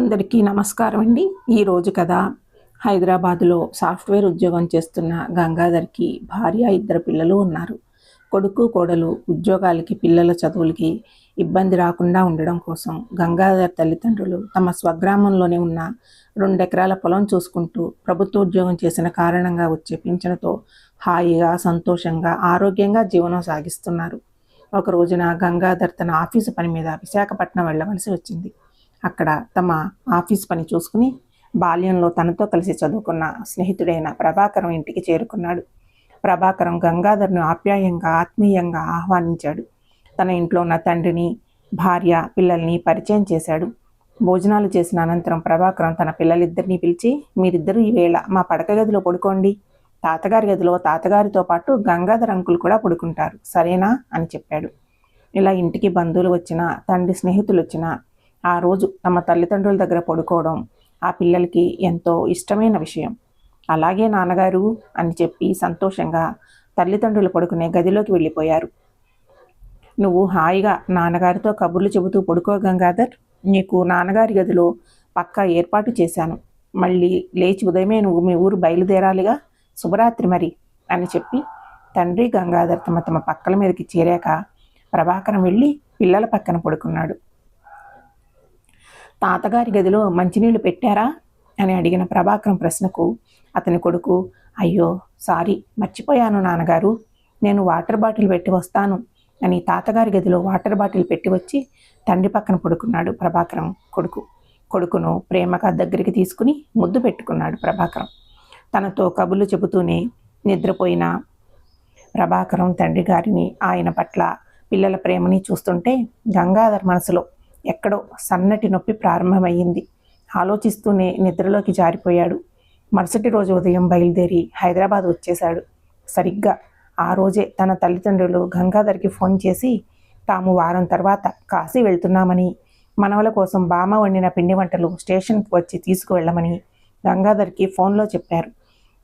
అందరికీ నమస్కారం అండి. ఈరోజు కథ హైదరాబాదులో సాఫ్ట్వేర్ ఉద్యోగం చేస్తున్న గంగాధర్కి భార్య, 2 పిల్లలు ఉన్నారు. కొడుకు, కోడలు ఉద్యోగాలకి, పిల్లల చదువులకి ఇబ్బంది రాకుండా ఉండడం కోసం గంగాధర్ తల్లిదండ్రులు తమ స్వగ్రామంలోనే ఉన్న 2 ఎకరాల పొలం చూసుకుంటూ ప్రభుత్వ ఉద్యోగం చేసిన కారణంగా వచ్చే పింఛనుతో హాయిగా, సంతోషంగా, ఆరోగ్యంగా జీవనం సాగిస్తున్నారు. ఒక రోజున గంగాధర్ తన ఆఫీసు పని మీద విశాఖపట్నం వెళ్ళవలసి వచ్చింది. అక్కడ తమ ఆఫీస్ పని చూసుకుని బాల్యంలో తనతో కలిసి చదువుకున్న స్నేహితుడైన ప్రభాకరం ఇంటికి చేరుకున్నాడు. ప్రభాకరం గంగాధర్ను ఆప్యాయంగా, ఆత్మీయంగా ఆహ్వానించాడు. తన ఇంట్లో ఉన్న తండ్రిని, భార్య, పిల్లల్ని పరిచయం చేశాడు. భోజనాలు చేసిన అనంతరం ప్రభాకరం తన పిల్లలిద్దరినీ పిలిచి, మీరిద్దరూ ఈవేళ మా పడక గదిలో పడుకోండి. తాతగారి గదిలో తాతగారితో పాటు గంగాధర్ అంకుల్ కూడా పడుకుంటారు, సరేనా అని చెప్పాడు. ఇలా ఇంటికి బంధువులు వచ్చినా, తండ్రి స్నేహితులు వచ్చినా ఆ రోజు తమ తల్లిదండ్రుల దగ్గర పడుకోవడం ఆ పిల్లలకి ఎంతో ఇష్టమైన విషయం. అలాగే నాన్నగారు అని చెప్పి సంతోషంగా తల్లిదండ్రులు పడుకునే గదిలోకి వెళ్ళిపోయారు. నువ్వు హాయిగా నాన్నగారితో కబుర్లు చెబుతూ పడుకో గంగాధర్, నీకు నాన్నగారి గదిలో పక్కా ఏర్పాటు చేశాను. మళ్ళీ లేచి ఉదయమే నువ్వు మీ ఊరు బయలుదేరాలిగా, శుభరాత్రి మరి అని చెప్పి తండ్రి గంగాధర్ తమ పక్కల మీదకి చేరాక ప్రభాకరం వెళ్ళి పిల్లల పక్కన పడుకున్నాడు. తాతగారి గదిలో మంచినీళ్ళు పెట్టారా అని అడిగిన ప్రభాకరం ప్రశ్నకు అతని కొడుకు, అయ్యో సారీ, మర్చిపోయాను నాన్నగారు, నేను వాటర్ బాటిల్ పెట్టి వస్తాను అని తాతగారి గదిలో వాటర్ బాటిల్ పెట్టి వచ్చి తండ్రి పక్కన పడుకున్నాడు ప్రభాకరం కొడుకును ప్రేమగా దగ్గరికి తీసుకుని ముద్దు పెట్టుకున్నాడు ప్రభాకరం. తనతో కబుర్లు చెబుతూనే నిద్రపోయిన ప్రభాకరం తండ్రి గారిని, ఆయన పట్ల పిల్లల ప్రేమని చూస్తుంటే గంగాధర్ మనసులో ఎక్కడో సన్నటి నొప్పి ప్రారంభమయ్యింది. ఆలోచిస్తూనే నిద్రలోకి జారిపోయాడు. మరుసటి రోజు ఉదయం బయలుదేరి హైదరాబాద్ వచ్చేశాడు. సరిగ్గా ఆ రోజే తన తల్లిదండ్రులు గంగాధర్కి ఫోన్ చేసి తాము వారం తర్వాత కాశీ వెళ్తున్నామని, మనవల కోసం బామ్మ వండిన పిండి వంటలు స్టేషన్కి వచ్చి తీసుకువెళ్ళమని గంగాధర్కి ఫోన్లో చెప్పారు.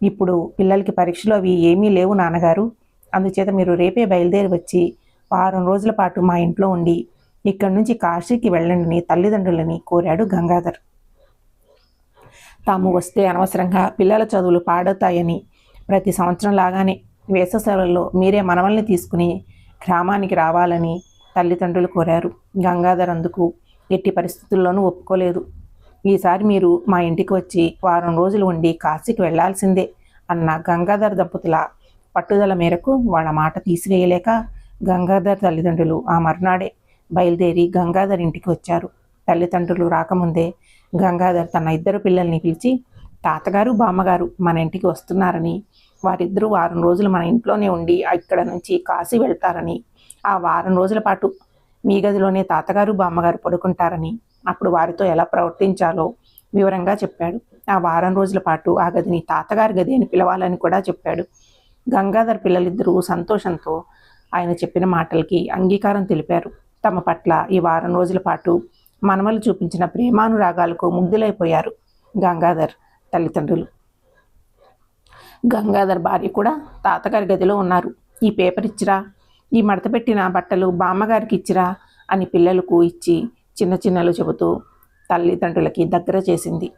ఇప్పుడు పిల్లలకి పరీక్షలు అవి ఏమీ లేవు నాన్నగారు, అందుచేత మీరు రేపే బయలుదేరి వచ్చి వారం రోజుల పాటు మా ఇంట్లో ఉండి ఇక్కడి నుంచి కాశీకి వెళ్ళండి తల్లిదండ్రులని కోరాడు గంగాధర్. తాము వస్తే అనవసరంగా పిల్లల చదువులు పాడవుతాయని ప్రతి సంవత్సరం లాగానే వేసవి సెలవుల్లో మీరే మనవల్ని తీసుకుని గ్రామానికి రావాలని తల్లిదండ్రులు కోరారు. గంగాధర్ అందుకు ఎట్టి పరిస్థితుల్లోనూ ఒప్పుకోలేదు. ఈసారి మీరు మా ఇంటికి వచ్చి వారం రోజులు ఉండి కాశీకి వెళ్లాల్సిందే అన్న గంగాధర్ దంపతుల పట్టుదల మేరకు వాళ్ళ మాట తీసివేయలేక గంగాధర్ తల్లిదండ్రులు ఆ మర్నాడే బయలుదేరి గంగాధర్ ఇంటికి వచ్చారు. తల్లిదండ్రులు రాకముందే గంగాధర్ తన 2 పిల్లల్ని పిలిచి, తాతగారు, బామ్మగారు మన ఇంటికి వస్తున్నారని, వారిద్దరూ వారం రోజులు మన ఇంట్లోనే ఉండి ఇక్కడ నుంచి కాశీ వెళ్తారని, ఆ వారం రోజుల పాటు మీ గదిలోనే తాతగారు, బామ్మగారు పడుకుంటారని, అప్పుడు వారితో ఎలా ప్రవర్తించాలో వివరంగా చెప్పాడు. ఆ వారం రోజుల పాటు ఆ గదిని తాతగారి గది అని పిలవాలని కూడా చెప్పాడు. గంగాధర్ పిల్లలిద్దరూ సంతోషంతో ఆయన చెప్పిన మాటలకి అంగీకారం తెలిపారు. తమ పట్ల ఈ వారం రోజుల పాటు మనవలు చూపించిన ప్రేమానురాగాలకు ముగ్ధులైపోయారు గంగాధర్ తల్లిదండ్రులు. గంగాధర్ భార్య కూడా తాతగారి గదిలో ఉన్నారు. ఈ పేపర్ ఇచ్చిరా, ఈ మడతపెట్టిన బట్టలు బామ్మగారికి ఇచ్చిరా అని పిల్లలకు ఇచ్చి చిన్నలు చెబుతూ తల్లిదండ్రులకి దగ్గర చేసింది.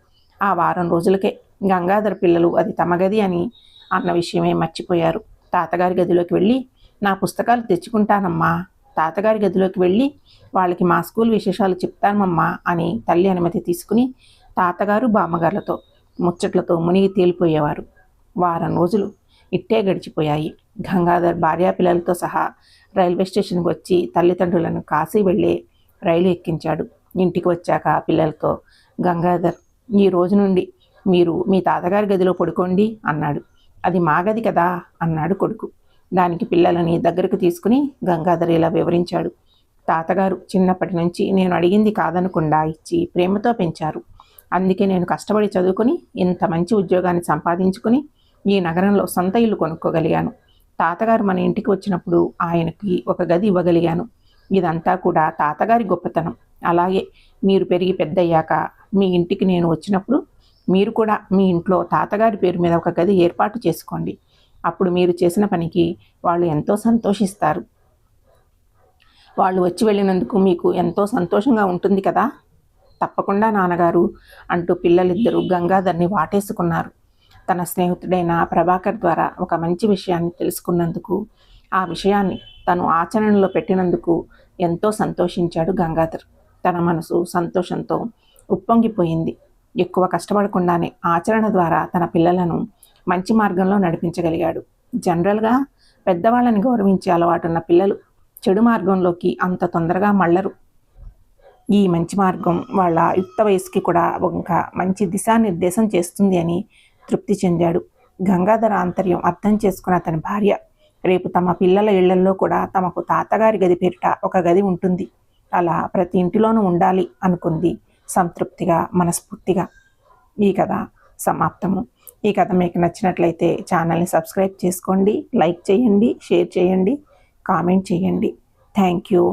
ఆ వారం రోజులకే గంగాధర్ పిల్లలు అది తమ గది అని అన్న విషయమే మర్చిపోయారు. తాతగారి గదిలోకి వెళ్ళి, నా పుస్తకాలు తెచ్చుకుంటానమ్మా, తాతగారి గదిలోకి వెళ్ళి వాళ్ళకి మా స్కూల్ విశేషాలు చెప్తానమ్మా అని తల్లి అనుమతి తీసుకుని తాతగారు, బామ్మగారులతో ముచ్చట్లతో మునిగి తేలిపోయేవారు. వారం రోజులు ఇట్టే గడిచిపోయాయి. గంగాధర్ భార్యాపిల్లలతో సహా రైల్వే స్టేషన్కి వచ్చి తల్లిదండ్రులను కాశీ వెళ్ళే రైలు ఎక్కించాడు. ఇంటికి వచ్చాక పిల్లలతో, గంగాధర్, ఈ రోజు నుండి మీరు మీ తాతగారి గదిలో పడుకోండి అన్నాడు. అది మా గది కదా అన్నాడు కొడుకు. దానికి పిల్లలని దగ్గరకు తీసుకుని గంగాధర్ ఇలా వివరించాడు. తాతగారు చిన్నప్పటి నుంచి నేను అడిగింది కాదనకుండా ఇచ్చి ప్రేమతో పెంచారు. అందుకే నేను కష్టపడి చదువుకుని ఇంత మంచి ఉద్యోగాన్ని సంపాదించుకుని ఈ నగరంలో సొంత ఇల్లు కొనుక్కోగలిగాను. తాతగారు మన ఇంటికి వచ్చినప్పుడు ఆయనకి ఒక గది ఇవ్వగలిగాను. ఇదంతా కూడా తాతగారి గొప్పతనం. అలాగే మీరు పెరిగి పెద్దయ్యాక మీ ఇంటికి నేను వచ్చినప్పుడు మీరు కూడా మీ ఇంట్లో తాతగారి పేరు మీద ఒక గది ఏర్పాటు చేసుకోండి. అప్పుడు మీరు చేసిన పనికి వాళ్ళు ఎంతో సంతోషిస్తారు. వాళ్ళు వచ్చి వెళ్ళినందుకు మీకు ఎంతో సంతోషంగా ఉంటుంది కదా. తప్పకుండా నాన్నగారు అంటూ పిల్లలిద్దరూ గంగాధర్ని వాటేసుకున్నారు. తన స్నేహితుడైన ప్రభాకర్ ద్వారా ఒక మంచి విషయాన్ని తెలుసుకున్నందుకు, ఆ విషయాన్ని తను ఆచరణలో పెట్టినందుకు ఎంతో సంతోషించాడు గంగాధర్. తన మనసు సంతోషంతో ఉప్పొంగిపోయింది. ఎక్కువ కష్టపడకుండానే ఆచరణ ద్వారా తన పిల్లలను మంచి మార్గంలో నడిపించగలిగాడు. జనరల్గా పెద్దవాళ్ళని గౌరవించే అలవాటున్న పిల్లలు చెడు మార్గంలోకి అంత తొందరగా మళ్ళరు. ఈ మంచి మార్గం వాళ్ళ యుక్త వయసుకి కూడా ఒక మంచి దిశానిర్దేశం చేస్తుంది అని తృప్తి చెందాడు. గంగాధర ఆంతర్యం అర్థం చేసుకున్న అతని భార్య, రేపు తమ పిల్లల ఇళ్లల్లో కూడా తమకు తాతగారి గది పేరిట ఒక గది ఉంటుంది, అలా ప్రతి ఇంటిలోనూ ఉండాలి అనుకుంది సంతృప్తిగా, మనస్ఫూర్తిగా. ఈ కథ సమాప్తము. ఈ కథ మీకు నచ్చినట్లయితే ఛానల్ని సబ్స్క్రైబ్ చేసుకోండి, లైక్ చేయండి, షేర్ చేయండి, కామెంట్ చేయండి. Thank you.